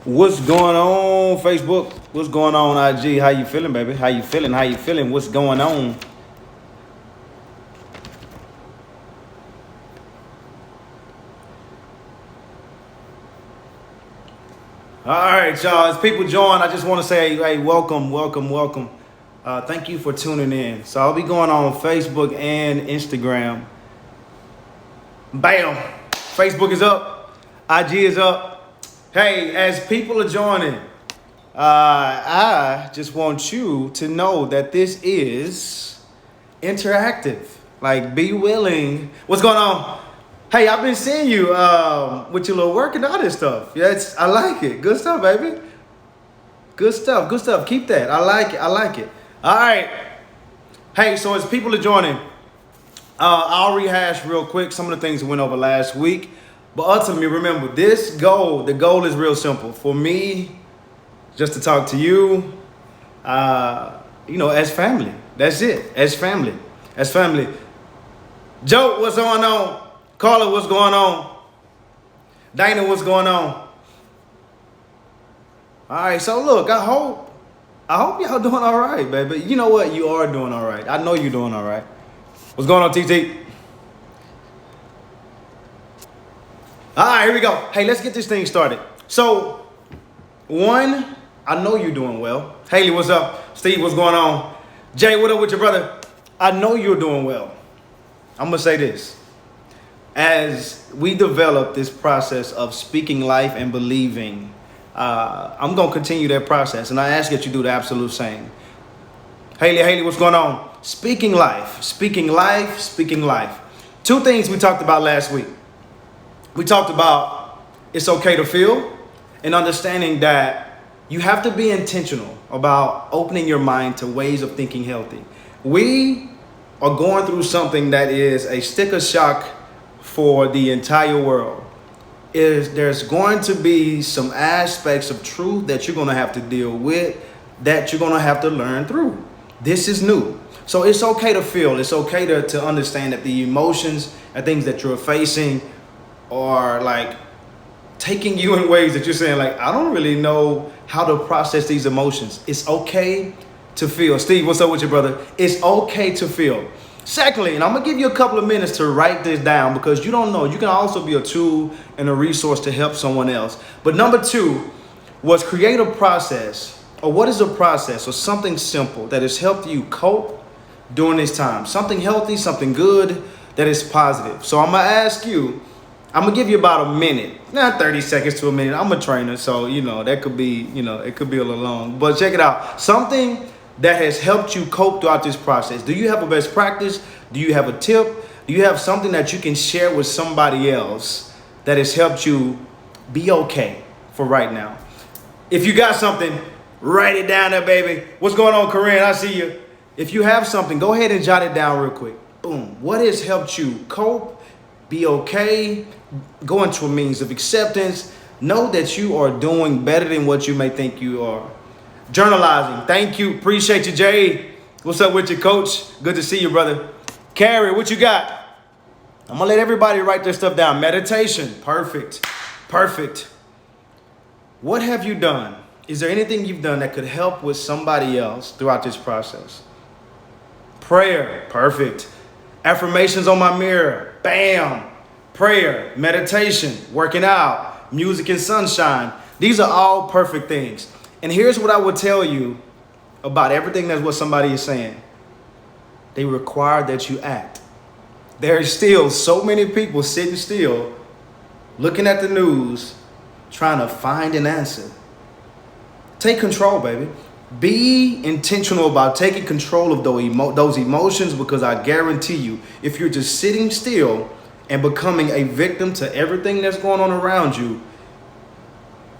What's going on, Facebook? What's going on, IG? How you feeling, baby? How you feeling? How you feeling? What's going on? All right, y'all. As people join, I just want to say, hey, welcome, welcome, welcome. Thank you for tuning in. So I'll be going on Facebook and Instagram. Bam! Facebook is up. IG is up. Hey, as people are joining, I just want you to know that this is interactive. Like, be willing. What's going on? Hey, I've been seeing you with your little working out and stuff. Yeah, I like it. Good stuff, baby. Good stuff. Good stuff. Keep that. I like it. I like it. All right. Hey, so as people are joining, I'll rehash real quick some of the things we went over last week. But ultimately, remember, the goal is real simple. For me, just to talk to you, as family. That's it. As family. As family. Joe, what's going on? Carla, what's going on? Dana, what's going on? All right, so look, I hope y'all doing all right, baby. You know what? You are doing all right. I know you're doing all right. What's going on, TT? All right, here we go. Hey, let's get this thing started. So, one, I know you're doing well. Haley, what's up? Steve, what's going on? Jay, what up with your brother? I know you're doing well. I'm going to say this. As we develop this process of speaking life and believing, I'm going to continue that process. And I ask that you do the absolute same. Haley, what's going on? Speaking life, speaking life, speaking life. Two things we talked about last week. We talked about it's okay to feel and understanding that you have to be intentional about opening your mind to ways of thinking healthy. We are going through something that is a sticker shock for the entire world. There's going to be some aspects of truth that you're going to have to deal with, that you're going to have to learn through. This is new. So it's okay to feel. It's okay to understand that the emotions and things that you're facing are like taking you in ways that you're saying, like, I don't really know how to process these emotions. It's okay to feel. Steve, what's up with your brother? It's okay to feel. Secondly, and I'm going to give you a couple of minutes to write this down because you don't know. You can also be a tool and a resource to help someone else. But number two was create a process, or what is a process or something simple that has helped you cope during this time. Something healthy, something good that is positive. So I'm going to ask you, I'm going to give you about a minute, not 30 seconds to a minute. I'm a trainer, so, that could be, it could be a little long. But check it out. Something that has helped you cope throughout this process. Do you have a best practice? Do you have a tip? Do you have something that you can share with somebody else that has helped you be okay for right now? If you got something, write it down there, baby. What's going on, Corinne? I see you. If you have something, go ahead and jot it down real quick. Boom. What has helped you cope, be okay, go into a means of acceptance, know that you are doing better than what you may think you are. Journalizing. Thank you. Appreciate you, Jay. What's up with you, coach? Good to see you, brother. Carrie, what you got? I'm going to let everybody write their stuff down. Meditation. Perfect. Perfect. What have you done? Is there anything you've done that could help with somebody else throughout this process? Prayer. Perfect. Affirmations on my mirror. Bam. Prayer. Meditation. Working out. Music and sunshine. These are all perfect things. And here's what I would tell you about everything that's what somebody is saying. They require that you act. There are still so many people sitting still, looking at the news, trying to find an answer. Take control, baby. Be intentional about taking control of those emotions, because I guarantee you, if you're just sitting still and becoming a victim to everything that's going on around you,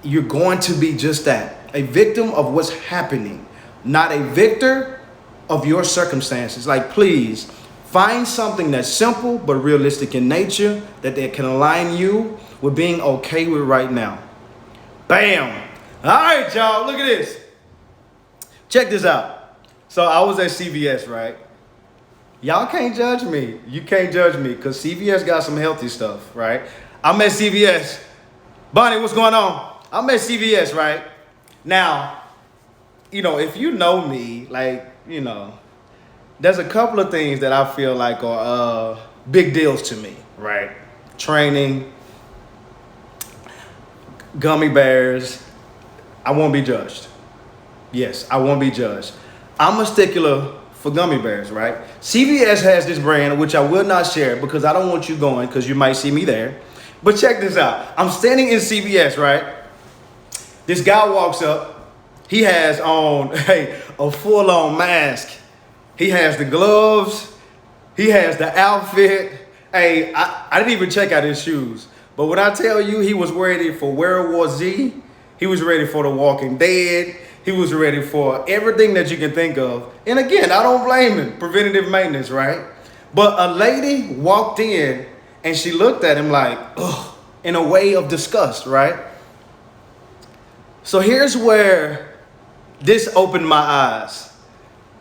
you're going to be just that. A victim of what's happening, not a victor of your circumstances. Like, please find something that's simple but realistic in nature that can align you with being okay with right now. Bam. All right, y'all, look at this. Check this out. So I was at CVS, right? Y'all can't judge me. You can't judge me because CVS got some healthy stuff, right? I'm at CVS. Bonnie, what's going on? I'm at CVS, right? Now, if you know me, like, there's a couple of things that I feel like are big deals to me, right? Training, gummy bears. I won't be judged. Yes, I won't be judged. I'm a stickler for gummy bears, right? CVS has this brand, which I will not share because I don't want you going because you might see me there. But check this out. I'm standing in CVS, right? This guy walks up. He has on a full-on mask. He has the gloves. He has the outfit. I didn't even check out his shoes. But when I tell you he was ready for World War Z, he was ready for The Walking Dead. He was ready for everything that you can think of. And again, I don't blame him. Preventative maintenance, right? But a lady walked in and she looked at him like, ugh, in a way of disgust, right? So here's where this opened my eyes.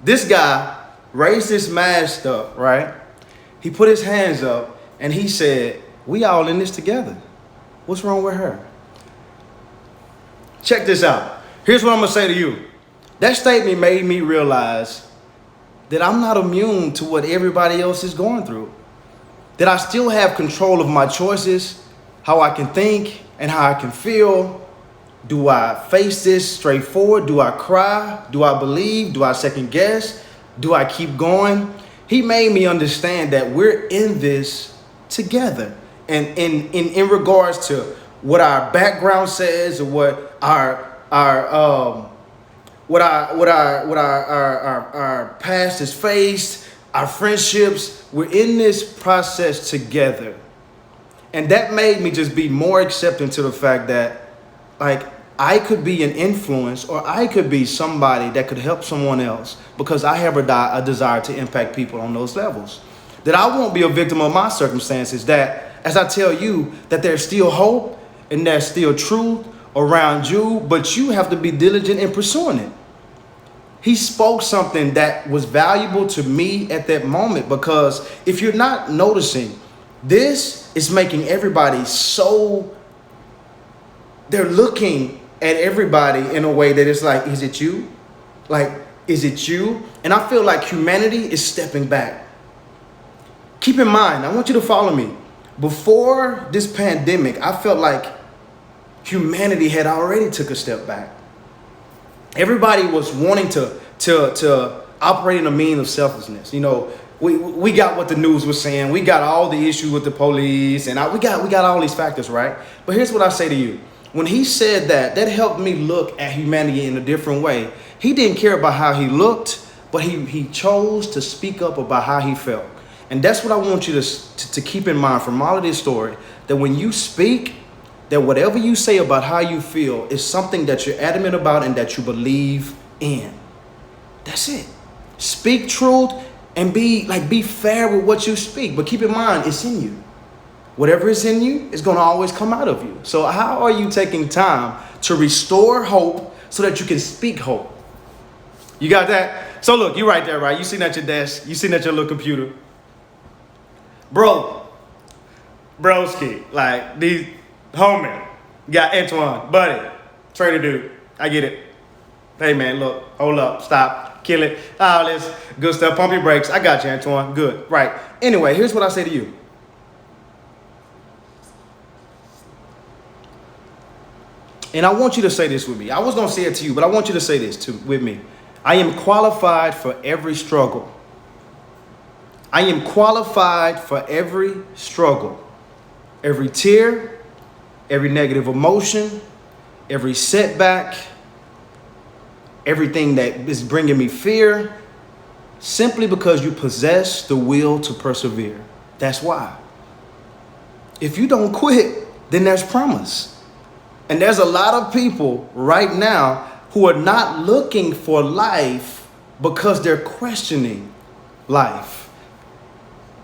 This guy raised his mask up, right? He put his hands up and he said, we all in this together. What's wrong with her? Check this out. Here's what I'm going to say to you. That statement made me realize that I'm not immune to what everybody else is going through. That I still have control of my choices, how I can think and how I can feel. Do I face this straightforward? Do I cry? Do I believe? Do I second guess? Do I keep going? He made me understand that we're in this together. And in regards to what our background says or what our past has faced, our friendships, we're in this process together. And that made me just be more accepting to the fact that, like, I could be an influence or I could be somebody that could help someone else because I have a desire to impact people on those levels. That I won't be a victim of my circumstances, that as I tell you that there's still hope and there's still truth around you, but you have to be diligent in pursuing it. He spoke something that was valuable to me at that moment because if you're not noticing, this is making everybody so, they're looking at everybody in a way that it's like, is it you? Like, is it you? And I feel like humanity is stepping back. Keep in mind, I want you to follow me. Before this pandemic, I felt like humanity had already took a step back. Everybody was wanting to operate in a mean of selflessness. We got what the news was saying. We got all the issues with the police, and we got all these factors, right? But here's what I say to you. When he said that helped me look at humanity in a different way. He didn't care about how he looked, but he chose to speak up about how he felt. And that's what I want you to keep in mind from all of this story, that when you speak, that whatever you say about how you feel is something that you're adamant about and that you believe in. That's it. Speak truth and be fair with what you speak. But keep in mind, it's in you. Whatever is in you is going to always come out of you. So how are you taking time to restore hope so that you can speak hope? You got that? So look, you're right there, right? You sitting at your desk. You sitting at your little computer. Broski, like these homie, got Antoine, buddy, trader dude. I get it. Hey man, look, hold up, stop, kill it, all this good stuff. Pump your brakes. I got you, Antoine. Good, right. Anyway, here's what I say to you. And I want you to say this with me. I was gonna say it to you, but I want you to say this with me. I am qualified for every struggle. I am qualified for every struggle, every tear, every negative emotion, every setback, everything that is bringing me fear, simply because you possess the will to persevere. That's why. If you don't quit, then there's promise. And there's a lot of people right now who are not looking for life because they're questioning life.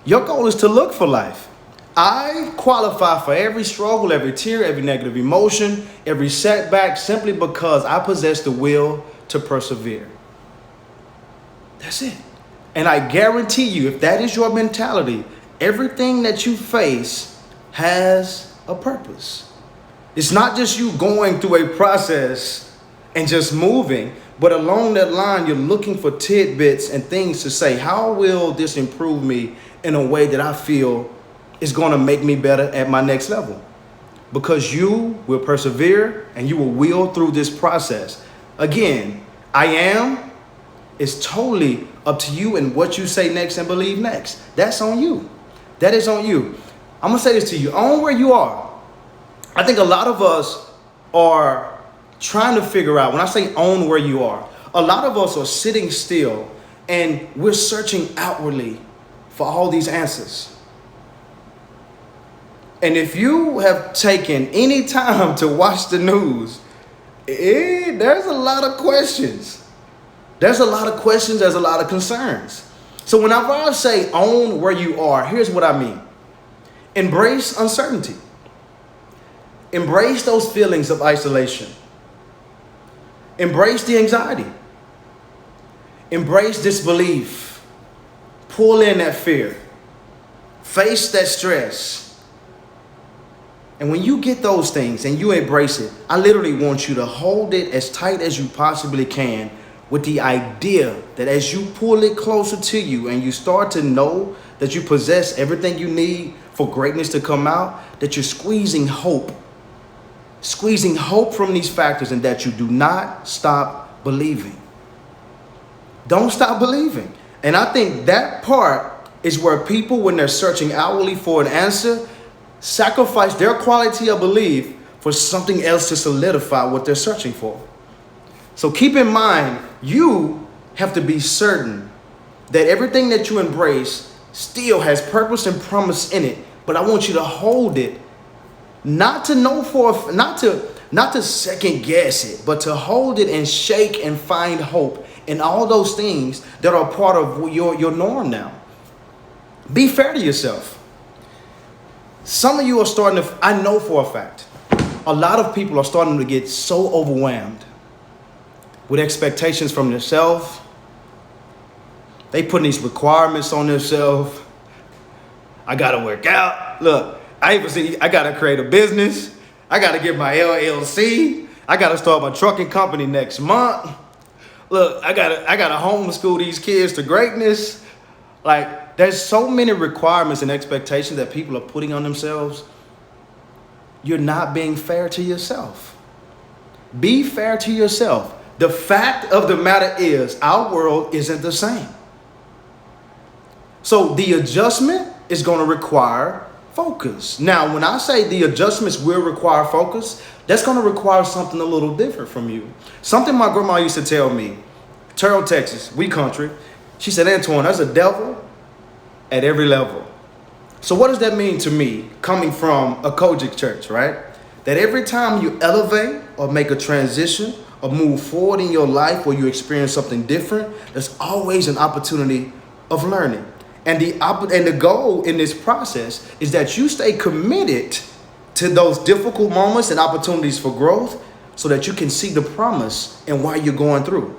Your goal is to look for life. I qualify for every struggle, every tear, every negative emotion, every setback, simply because I possess the will to persevere. That's it. And I guarantee you, if that is your mentality, everything that you face has a purpose. It's not just you going through a process and just moving, but along that line, you're looking for tidbits and things to say. How will this improve me in a way that I feel is going to make me better at my next level? Because you will persevere and you will wheel through this process. Again, I am is totally up to you and what you say next and believe next. That's on you. That is on you. I'm going to say this to you. Own where you are. I think a lot of us are trying to figure out, when I say own where you are, a lot of us are sitting still and we're searching outwardly for all these answers. And if you have taken any time to watch the news, there's a lot of questions. There's a lot of questions. There's a lot of concerns. So whenever I say own where you are, here's what I mean. Embrace uncertainty. Embrace those feelings of isolation. Embrace the anxiety. Embrace disbelief. Pull in that fear. Face that stress. And when you get those things and you embrace it, I literally want you to hold it as tight as you possibly can with the idea that as you pull it closer to you and you start to know that you possess everything you need for greatness to come out, that you're squeezing hope from these factors, and that you do not stop believing. Don't stop believing. And I think that part is where people, when they're searching outwardly for an answer, sacrifice their quality of belief for something else to solidify what they're searching for. So keep in mind, you have to be certain that everything that you embrace still has purpose and promise in it. But I want you to hold it, not to second guess it, but to hold it and shake and find hope in all those things that are part of your norm now. Be fair to yourself. Some of you are starting to, I know for a fact, a lot of people are starting to get so overwhelmed with expectations from themselves. They put these requirements on themselves. I got to work out. Look, I got to create a business. I got to get my LLC. I got to start my trucking company next month. Look, I got to homeschool these kids to greatness. Like, there's so many requirements and expectations that people are putting on themselves. You're not being fair to yourself. Be fair to yourself. The fact of the matter is, our world isn't the same. So the adjustment is going to require focus. Now, when I say the adjustments will require focus, that's going to require something a little different from you. Something my grandma used to tell me, Terrell, Texas, we country. She said, Antoine, there's a devil at every level. So what does that mean to me, coming from a Kojic church, right? That every time you elevate or make a transition or move forward in your life or you experience something different, there's always an opportunity of learning. And the goal in this process is that you stay committed to those difficult moments and opportunities for growth so that you can see the promise and why you're going through.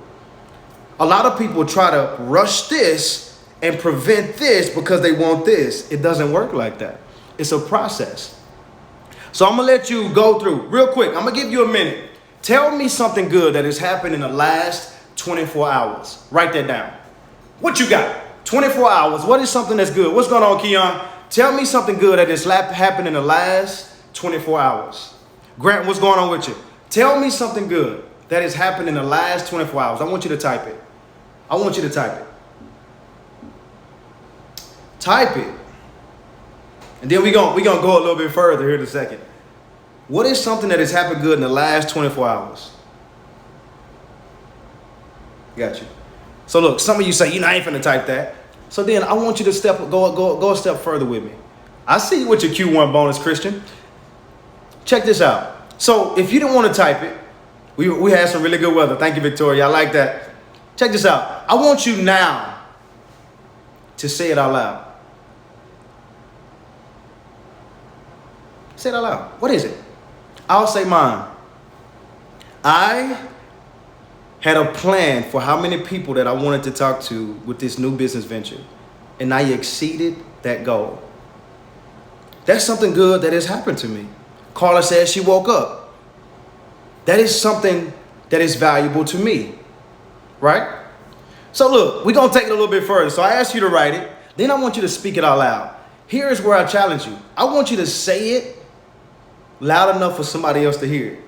A lot of people try to rush this and prevent this because they want this. It doesn't work like that. It's a process. So I'm going to let you go through real quick. I'm going to give you a minute. Tell me something good that has happened in the last 24 hours. Write that down. What you got? 24 hours. What is something that's good? What's going on, Keon? Tell me something good that has happened in the last 24 hours. Grant, what's going on with you? Tell me something good that has happened in the last 24 hours. I want you to type it. I want you to type it. Type it. And then we're gonna go a little bit further here in a second. What is something that has happened good in the last 24 hours? Got you. So look, some of you say, I ain't finna type that. So then I want you to go a step further with me. I see you with your Q1 bonus, Christian. Check this out. So if you didn't want to type it, we had some really good weather. Thank you, Victoria. I like that. Check this out. I want you now to say it out loud. Say it out loud. What is it? I'll say mine. I had a plan for how many people that I wanted to talk to with this new business venture, and I exceeded that goal. That's something good that has happened to me. Carla said she woke up. That is something that is valuable to me, right? So look, we're going to take it a little bit further. So I asked you to write it. Then I want you to speak it out loud. Here is where I challenge you. I want you to say it loud enough for somebody else to hear it.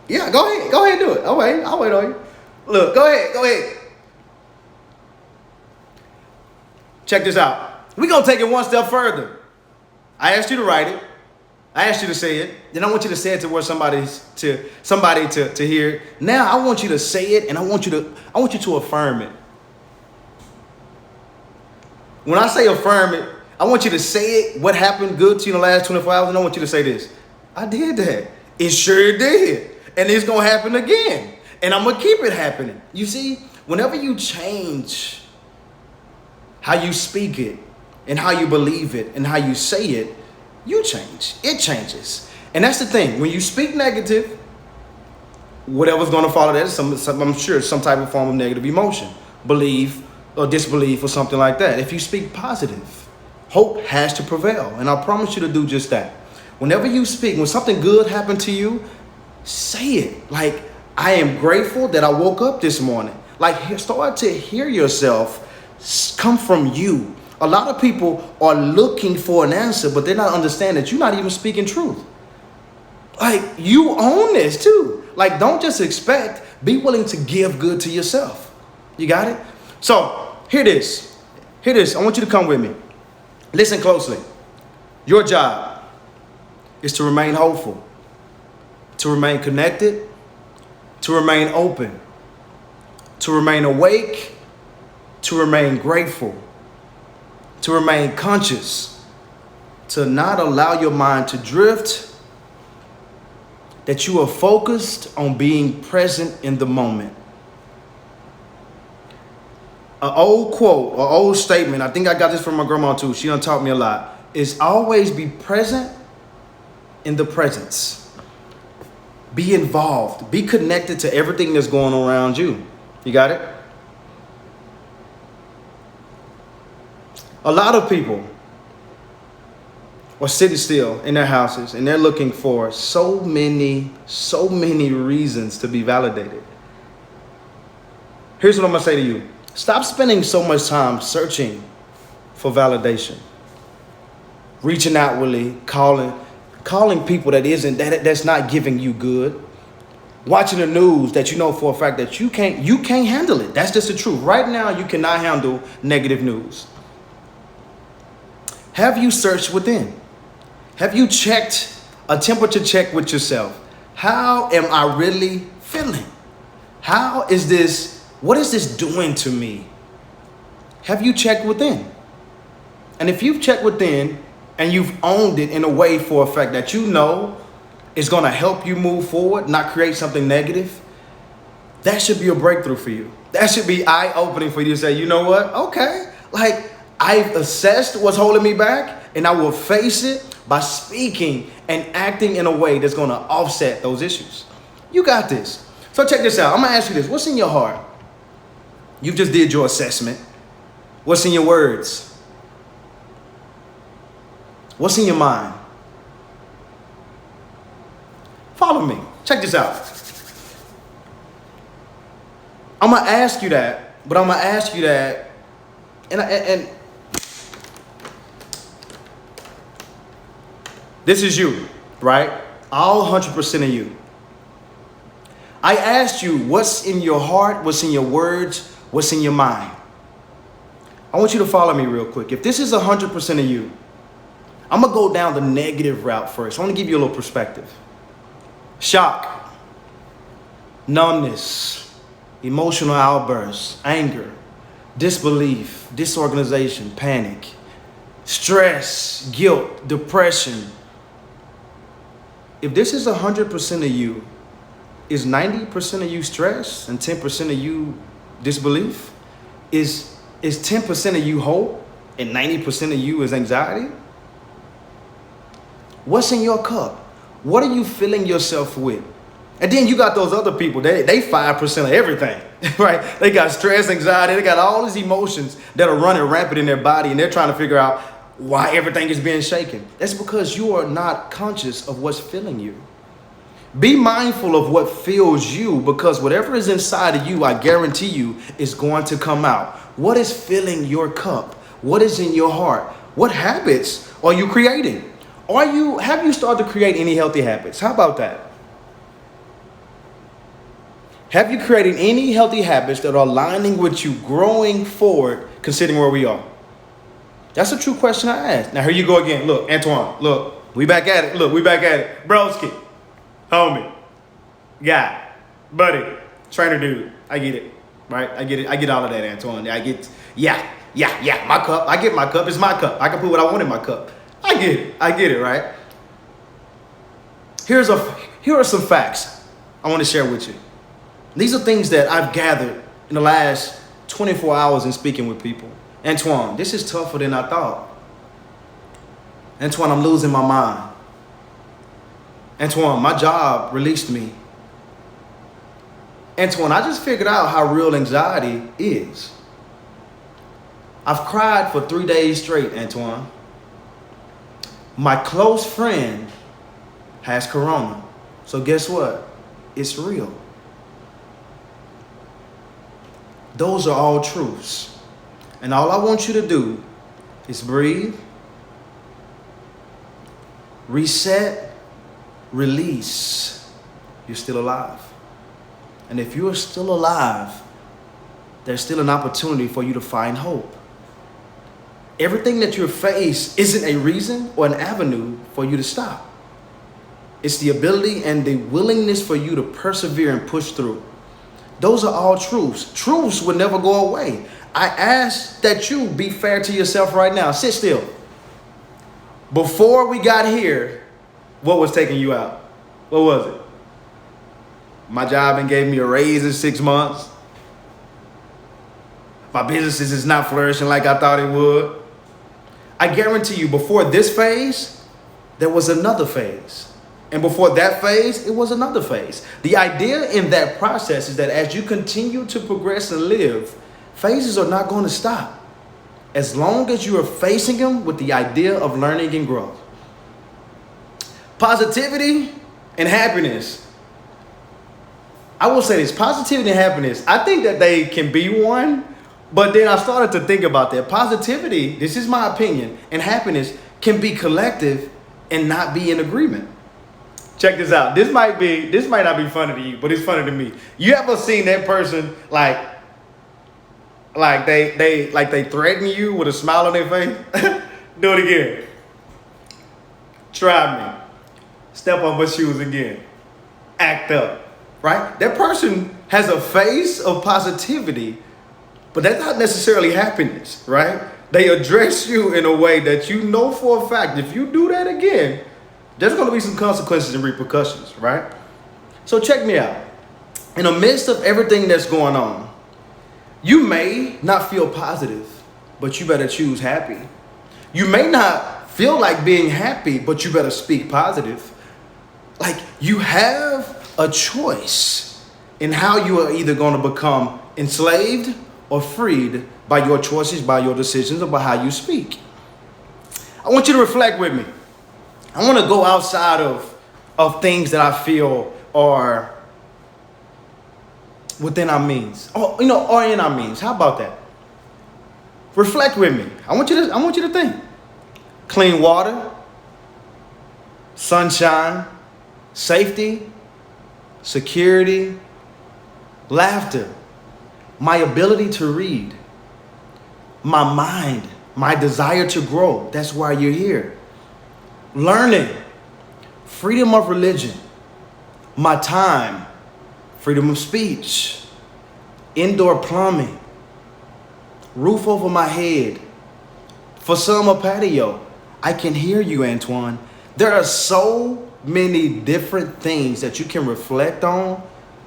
Yeah, go ahead. Go ahead and do it. I'll wait on you. Look, go ahead. Check this out. We're going to take it one step further. I asked you to write it. I asked you to say it. Then I want you to say it to where somebody to hear it. Now I want you to say it, and I want you to affirm it. When I say affirm it, I want you to say it, what happened good to you in the last 24 hours, and I want you to say this. I did that. It sure did. And it's going to happen again. And I'm going to keep it happening. You see, whenever you change how you speak it and how you believe it and how you say it, you change. It changes. And that's the thing. When you speak negative, whatever's going to follow that is I'm sure some type of form of negative emotion, belief or disbelief or something like that. If you speak positive, hope has to prevail. And I promise you to do just that. Whenever you speak, when something good happened to you, say it. Like, I am grateful that I woke up this morning. Like, start to hear yourself come from you. A lot of people are looking for an answer, but they're not understanding that you're not even speaking truth. Like, you own this too. Like, don't just expect, be willing to give good to yourself. You got it? So, hear this. I want you to come with me. Listen closely. Your job is to remain hopeful, to remain connected, to remain open, to remain awake, to remain grateful, to remain conscious, to not allow your mind to drift, that you are focused on being present in the moment. An old quote, an old statement, I think I got this from my grandma too, she done taught me a lot, is always be present in the presence. Be involved, be connected to everything that's going on around you. You got it? A lot of people are sitting still in their houses and they're looking for so many reasons to be validated. Here's what I'm going to say to you. Stop spending so much time searching for validation. Reaching outwardly, calling people that's not giving you good. Watching the news that you know for a fact that you can't handle it. That's just the truth. Right now, you cannot handle negative news. Have you searched within? Have you checked a temperature check with yourself? How am I really feeling? What is this doing to me? Have you checked within? And if you've checked within and you've owned it in a way for a fact that you know is going to help you move forward, not create something negative, that should be a breakthrough for you. That should be eye-opening for you to say, you know what? Okay, like, I've assessed what's holding me back, and I will face it by speaking and acting in a way that's going to offset those issues. You got this. So check this out. I'm going to ask you this. What's in your heart? You just did your assessment. What's in your words? What's in your mind? Follow me. Check this out. I'm going to ask you that, but I'm going to ask you that, and this is you, right? All 100% of you. I asked you what's in your heart, what's in your words, what's in your mind. I want you to follow me real quick. If this is 100% of you, I'm going to go down the negative route first. I want to give you a little perspective. Shock, numbness, emotional outbursts, anger, disbelief, disorganization, panic, stress, guilt, depression. If this is 100% of you, is 90% of you stress and 10% of you disbelief? Is 10% of you hope and 90% of you is anxiety? What's in your cup? What are you filling yourself with? And then you got those other people, they 5% of everything, right? They got stress, anxiety, they got all these emotions that are running rampant in their body, and they're trying to figure out, why everything is being shaken. That's because you are not conscious of what's filling you. Be mindful of what fills you, because whatever is inside of you, I guarantee you, is going to come out. What is filling your cup? What is in your heart? What habits are you creating? Have you started to create any healthy habits? How about that? Have you created any healthy habits that are aligning with you growing forward, considering where we are? That's a true question I asked. Now, here you go again. Look, Antoine, look, we back at it. Look, we back at it. Broski, homie, guy, buddy, trainer dude. I get it, right? I get it. I get all of that, Antoine. I get, yeah, my cup. I get my cup. It's my cup. I can put what I want in my cup. I get it, right? Here are some facts I want to share with you. These are things that I've gathered in the last 24 hours in speaking with people. Antoine, this is tougher than I thought. Antoine, I'm losing my mind. Antoine, my job released me. Antoine, I just figured out how real anxiety is. I've cried for 3 days straight, Antoine. My close friend has corona. So guess what? It's real. Those are all truths. And all I want you to do is breathe, reset, release. You're still alive. And if you are still alive, there's still an opportunity for you to find hope. Everything that you face isn't a reason or an avenue for you to stop. It's the ability and the willingness for you to persevere and push through. Those are all truths. Truths will never go away. I ask that you be fair to yourself right now. Sit still. Before we got here, what was taking you out? What was it? My job and gave me a raise in 6 months. My business is not flourishing like I thought it would. I guarantee you, before this phase, there was another phase. And before that phase, it was another phase. The idea in that process is that as you continue to progress and live, phases are not going to stop. As long as you are facing them with the idea of learning and growth. Positivity and happiness. I will say this, positivity and happiness, I think that they can be one, but then I started to think about that. Positivity, this is my opinion, and happiness can be collective and not be in agreement. Check this out. This might not be funny to you, but it's funny to me. You ever seen that person like they threaten you with a smile on their face? Do it again. Try me. Step on my shoes again. Act up. Right? That person has a face of positivity, but that's not necessarily happiness, right? They address you in a way that you know for a fact, if you do that again, there's going to be some consequences and repercussions, right? So check me out. In the midst of everything that's going on, you may not feel positive, but you better choose happy. You may not feel like being happy, but you better speak positive. Like, you have a choice in how you are either going to become enslaved or freed by your choices, by your decisions, or by how you speak. I want you to reflect with me. I want to go outside of things that I feel are within our means, or in our means. How about that? Reflect with me. I want you to think. Clean water, sunshine, safety, security, laughter, my ability to read, my mind, my desire to grow. That's why you're here. Learning, freedom of religion, my time, freedom of speech, indoor plumbing, roof over my head, for some a patio. I can hear you, Antoine. There are so many different things that you can reflect on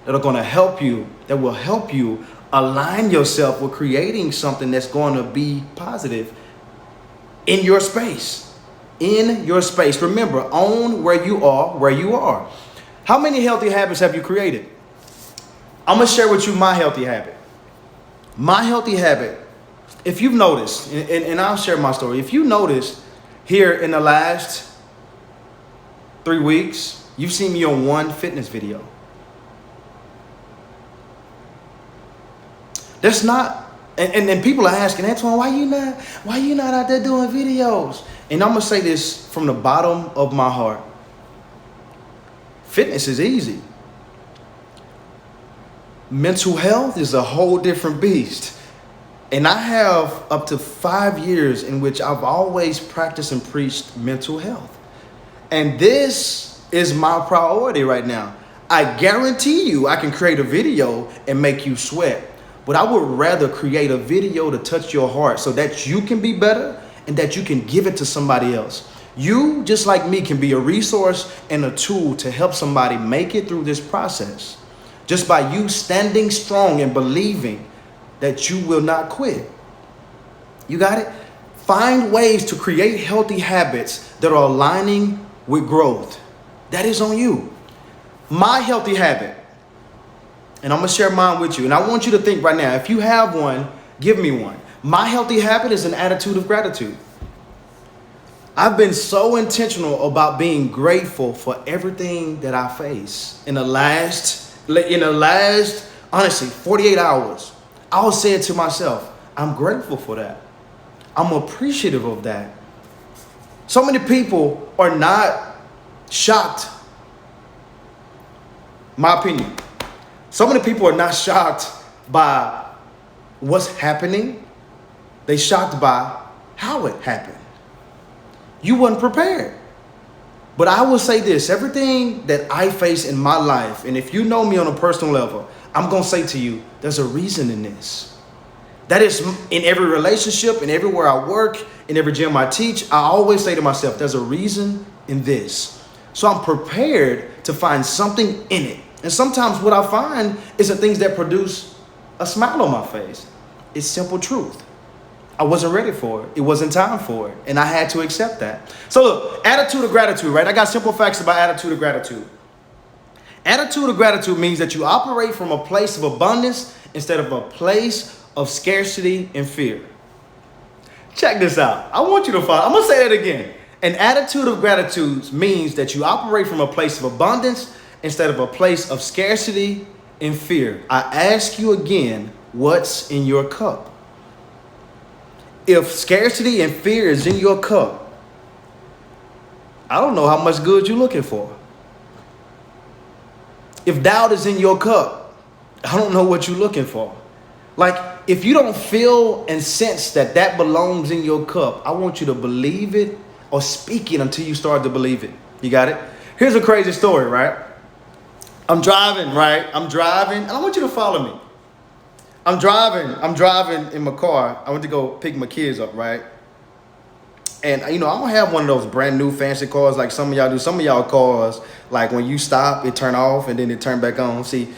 that are going to help you, that will help you align yourself with creating something that's going to be positive in your space. In your space. Remember, own where you are. How many healthy habits have you created? I'm going to share with you my healthy habit. My healthy habit if you've noticed, and I'll share my story. If you noticed here in the last 3 weeks, you've seen me on one fitness video. That's not, and people are asking, Antoine, why you not out there doing videos? And I'm gonna say this from the bottom of my heart. Fitness is easy. Mental health is a whole different beast. And I have up to 5 years in which I've always practiced and preached mental health. And this is my priority right now. I guarantee you I can create a video and make you sweat. But I would rather create a video to touch your heart so that you can be better and that you can give it to somebody else. You, just like me, can be a resource and a tool to help somebody make it through this process. Just by you standing strong and believing that you will not quit. You got it? Find ways to create healthy habits that are aligning with growth. That is on you. My healthy habit, and I'm gonna share mine with you, and I want you to think right now, if you have one, give me one. My healthy habit is an attitude of gratitude. I've been so intentional about being grateful for everything that I face. In the last, honestly, 48 hours, I'll say it to myself, I'm grateful for that. I'm appreciative of that. So many people are not shocked. My opinion. So many people are not shocked by what's happening. They're shocked by how it happened. You weren't prepared. But I will say this, everything that I face in my life, and if you know me on a personal level, I'm going to say to you, there's a reason in this. That is in every relationship, in everywhere I work, in every gym I teach, I always say to myself, there's a reason in this. So I'm prepared to find something in it. And sometimes what I find is the things that produce a smile on my face. It's simple truth. I wasn't ready for it. It wasn't time for it. And I had to accept that. So look, attitude of gratitude, right? I got simple facts about attitude of gratitude. Attitude of gratitude means that you operate from a place of abundance instead of a place of scarcity and fear. Check this out. I want you to follow. I'm going to say that again. An attitude of gratitude means that you operate from a place of abundance instead of a place of scarcity and fear. I ask you again, what's in your cup? If scarcity and fear is in your cup, I don't know how much good you're looking for. If doubt is in your cup, I don't know what you're looking for. Like, if you don't feel and sense that that belongs in your cup, I want you to believe it or speak it until you start to believe it. You got it? Here's a crazy story, right? I'm driving, right? And I want you to follow me. I'm driving in my car. I went to go pick my kids up, right? And, I don't have one of those brand new fancy cars like some of y'all do. Some of y'all cars, like when you stop, it turn off and then it turn back on. See,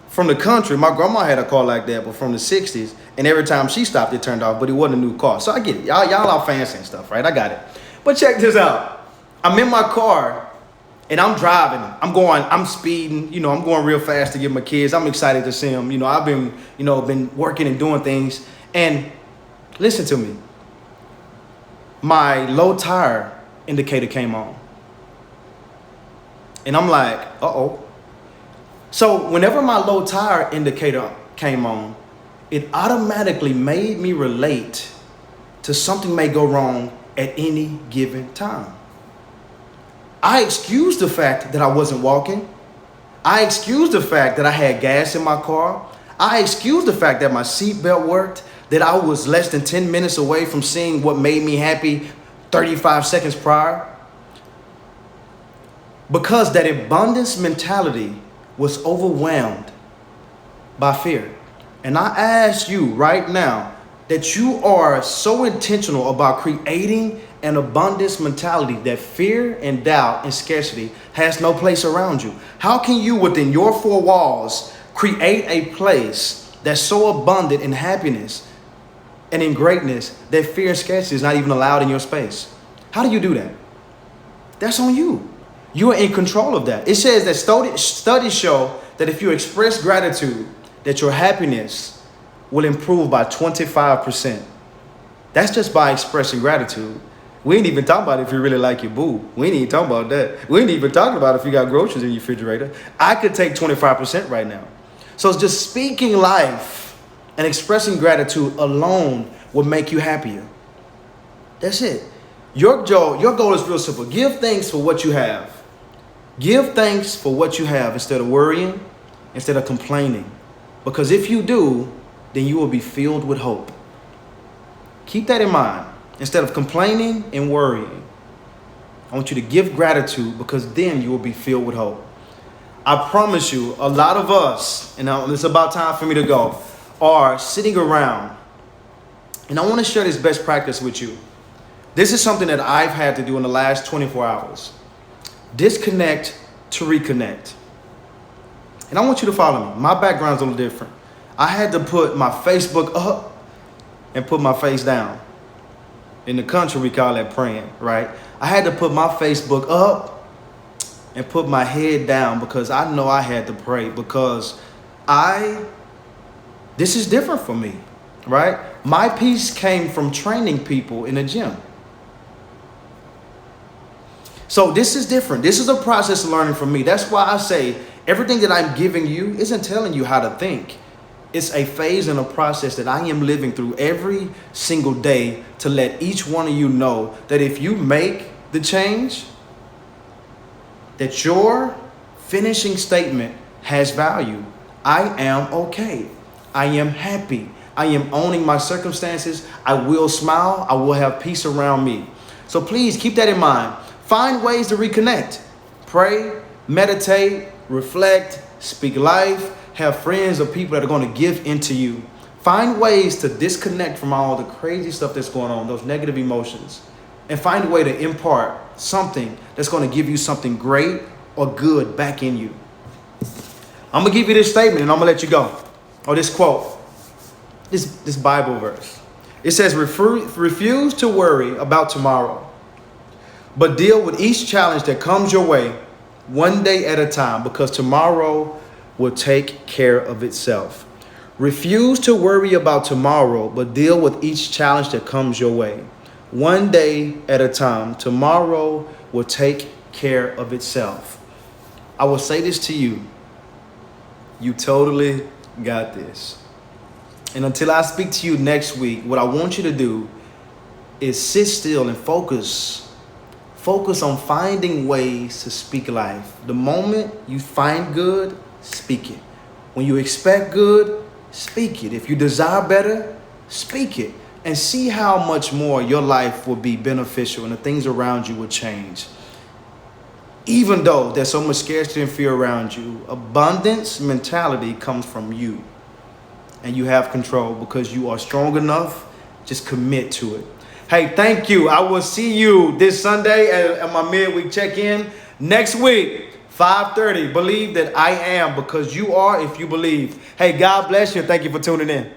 from the country, my grandma had a car like that, but from the 60s. And every time she stopped, it turned off, but it wasn't a new car. So I get it. Y'all are fancy and stuff, right? I got it. But check this out. I'm in my car. And I'm driving, I'm speeding, I'm going real fast to get my kids. I'm excited to see them. I've been working and doing things. And listen to me. My low tire indicator came on. And I'm like, uh-oh. So whenever my low tire indicator came on, it automatically made me relate to something may go wrong at any given time. I excused the fact that I wasn't walking. I excused the fact that I had gas in my car. I excused the fact that my seatbelt worked, that I was less than 10 minutes away from seeing what made me happy 35 seconds prior. Because that abundance mentality was overwhelmed by fear. And I ask you right now that you are so intentional about creating an abundance mentality that fear and doubt and scarcity has no place around you. How can you, within your four walls, create a place that's so abundant in happiness and in greatness that fear and scarcity is not even allowed in your space? How do you do that? That's on you. You are in control of that. It says that studies show that if you express gratitude, that your happiness will improve by 25%. That's just by expressing gratitude. We ain't even talking about if you really like your boo. We ain't even talking about that. We ain't even talking about if you got groceries in your refrigerator. I could take 25% right now. So it's just speaking life and expressing gratitude alone will make you happier. That's it. Your goal is real simple. Give thanks for what you have. Give thanks for what you have instead of worrying, instead of complaining. Because if you do, then you will be filled with hope. Keep that in mind. Instead of complaining and worrying, I want you to give gratitude because then you will be filled with hope. I promise you, a lot of us, and it's about time for me to go, are sitting around. And I want to share this best practice with you. This is something that I've had to do in the last 24 hours. Disconnect to reconnect. And I want you to follow me. My background's a little different. I had to put my Facebook up and put my face down. In the country, we call that praying, right? I had to put my Facebook up and put my head down because I know I had to pray because this is different for me, right? My peace came from training people in the gym. So this is different. This is a process of learning for me. That's why I say everything that I'm giving you isn't telling you how to think. It's a phase and a process that I am living through every single day to let each one of you know that if you make the change, that your finishing statement has value. I am okay. I am happy. I am owning my circumstances. I will smile. I will have peace around me. So please keep that in mind. Find ways to reconnect. Pray, meditate, reflect, speak life. Have friends or people that are going to give into you. Find ways to disconnect from all the crazy stuff that's going on, those negative emotions, and find a way to impart something that's going to give you something great or good back in you. I'm going to give you this statement and I'm going to let you go. Or this quote, this Bible verse. It says, refuse to worry about tomorrow, but deal with each challenge that comes your way one day at a time, because tomorrow will take care of itself. Refuse to worry about tomorrow, but deal with each challenge that comes your way. One day at a time. Tomorrow will take care of itself. I will say this to you. You totally got this. And until I speak to you next week, what I want you to do is sit still and focus. Focus on finding ways to speak life. The moment you find good, speak it. When you expect good, speak it. If you desire better, speak it. And see how much more your life will be beneficial and the things around you will change. Even though there's so much scarcity and fear around you, abundance mentality comes from you. And you have control because you are strong enough. Just commit to it. Hey, thank you. I will see you this Sunday at my midweek check-in. Next week, 5:30. Believe that I am, because you are if you believe. Hey, God bless you. Thank you for tuning in.